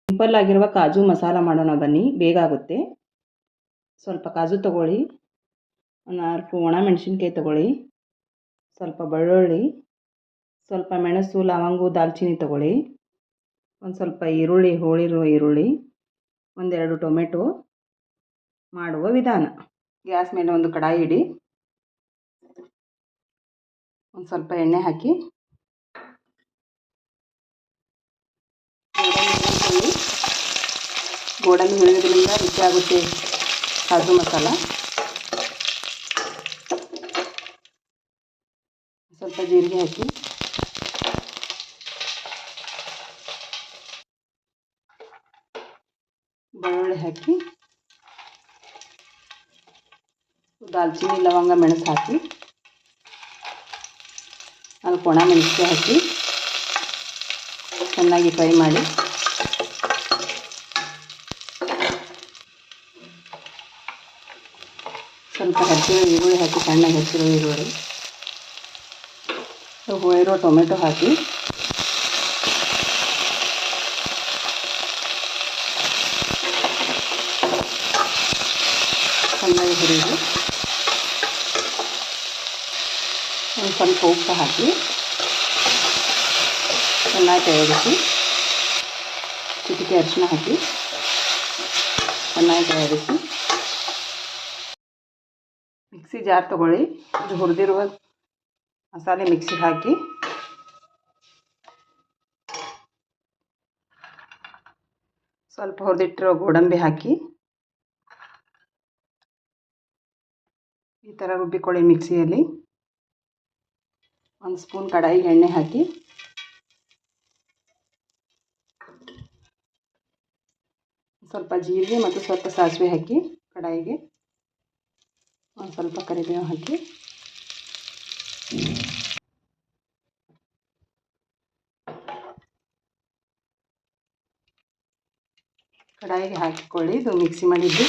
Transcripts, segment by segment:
Simple ಆಗಿರುವ ಕಾಜು ಮಸಾಲ ಮಾಡೋಣ ಬನ್ನಿ, ಬೇಗ ಆಗುತ್ತೆ. ಸ್ವಲ್ಪ ಕಾಜು ತಗೊಳ್ಳಿ, 4 ಒಣಮೆಣಸಿನ್ಕಾಯಿ ತಗೊಳ್ಳಿ, ಸ್ವಲ್ಪ ಬೆಳ್ಳುಳ್ಳಿ, ಸ್ವಲ್ಪ ಮೆಣಸು, ಲವಂಗ, ದಾಲ್ಚಿನ್ನಿ ತಗೊಳ್ಳಿ, ಒಂದು ಸ್ವಲ್ಪ ಈರುಳ್ಳಿ, ಹೋಳಿರುವ ಈರುಳ್ಳಿ, ಒಂದೆರಡು ಟೊಮೆಟೊ. ಮಾಡುವ ವಿಧಾನ: ಗ್ಯಾಸ್ ಮೇಲೆ ಒಂದು ಕಡಾಯಿ ಇಡಿ, ಒಂದು ಸ್ವಲ್ಪ ಎಣ್ಣೆ ಹಾಕಿ, ಗೋಡಂಬಿ ಹುರಿಯೋದ್ರಿಂದ ರುಚಿ ಆಗುತ್ತೆ ಕಾಜು ಮಸಾಲ. ಸ್ವಲ್ಪ ಜೀರಿಗೆ ಹಾಕಿ, ಬೆಳ್ಳುಳ್ಳಿ ಹಾಕಿ, ದಾಲ್ಚಿನ್ನಿ, ಲವಂಗ, ಮೆಣಸು ಹಾಕಿ, 4 ಒಣ ಮೆಣಸಿನಕಾಯಿ ಹಾಕಿ ಚೆನ್ನಾಗಿ ಫ್ರೈ ಮಾಡಿ. ಸ್ವಲ್ಪ ಹೆಚ್ಚಿರೋ ಈರುಳ್ಳಿ ಹಾಕಿ, ಸಣ್ಣಗೆ ಹೆಚ್ಚಿರೋ ಈರುಳ್ಳಿ, ಹೋಳಿರೋ ಟೊಮೆಟೊ ಹಾಕಿ, ಚೆನ್ನಾಗಿ ಹುರಿದು ಒಂದು ಸ್ವಲ್ಪ ಉಪ್ಪು ಹಾಕಿ ಚೆನ್ನಾಗಿ ತಯಾರಿಸಿ, ಚಿಟಿಕೆ ಅರಿಶಿನ ಹಾಕಿ ಚೆನ್ನಾಗಿ ತಯಾರಿಸಿ. ಮಿಕ್ಸಿ ಜಾರ್ ತಗೊಳ್ಳಿ, ಇದು ಹುರಿದಿರುವ ಮಸಾಲೆ ಮಿಕ್ಸಿಗೆ ಹಾಕಿ, ಸ್ವಲ್ಪ ಹುರಿದಿಟ್ಟಿರೋ ಗೋಡಂಬಿ ಹಾಕಿ ಈ ಥರ ರುಬ್ಬಿಕೊಳ್ಳಿ. ಮಿಕ್ಸಿಯಲ್ಲಿ 1 ಸ್ಪೂನ್ ಕಡಾಯಿಗೆ ಎಣ್ಣೆ ಹಾಕಿ, ಸ್ವಲ್ಪ ಜೀರಿಗೆ ಮತ್ತು ಸ್ವಲ್ಪ ಸಾಸಿವೆ ಹಾಕಿ ಕಡಾಯಿಗೆ, ಒಂದು ಸ್ವಲ್ಪ ಕರಿಬೇವು ಹಾಕಿ, ಕಡಾಯಿಗೆ ಹಾಕಿಕೊಳ್ಳಿ. ಇದು ಮಿಕ್ಸಿ ಮಾಡಿದ್ದು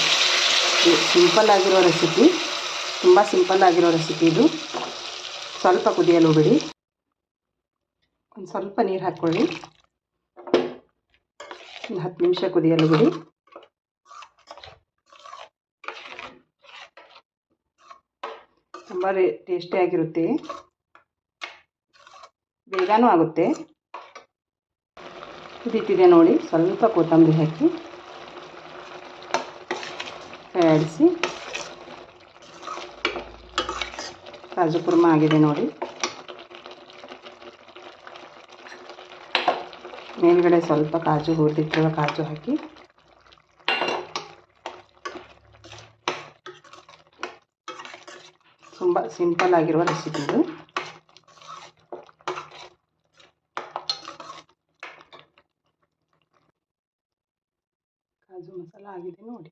ಸಿಂಪಲ್ ಆಗಿರೋ ರೆಸಿಪಿ, ತುಂಬ ಸಿಂಪಲ್ ಆಗಿರೋ ರೆಸಿಪಿ ಇದು. ಸ್ವಲ್ಪ ಕುದಿಯಲು ಬಿಡಿ, ಒಂದು ಸ್ವಲ್ಪ ನೀರು ಹಾಕ್ಕೊಳ್ಳಿ, ಒಂದು 10 ನಿಮಿಷ ಕುದಿಯಲು ಬಿಡಿ. ತುಂಬ ಟೇಸ್ಟಿಯಾಗಿರುತ್ತೆ, ಬೇಗನೂ ಆಗುತ್ತೆ. ಕುದೀತಿದೆ ನೋಡಿ, ಸ್ವಲ್ಪ ಕೊತ್ತಂಬರಿ ಹಾಕಿ ಆಡಿಸಿ. ಕಾಜು ಕುರ್ಮ ಆಗಿದೆ ನೋಡಿ. ಮೇಲ್ಗಡೆ ಸ್ವಲ್ಪ ಕಾಜು, ಹುರಿದಿಟ್ಟಿರುವ ಕಾಜು ಹಾಕಿ, ತುಂಬ ಸಿಂಪಲ್ ಆಗಿರುವ ರೆಸಿಪಿ ಇದು. ಕಾಜು ಮಸಾಲ ಆಗಿದೆ ನೋಡಿ.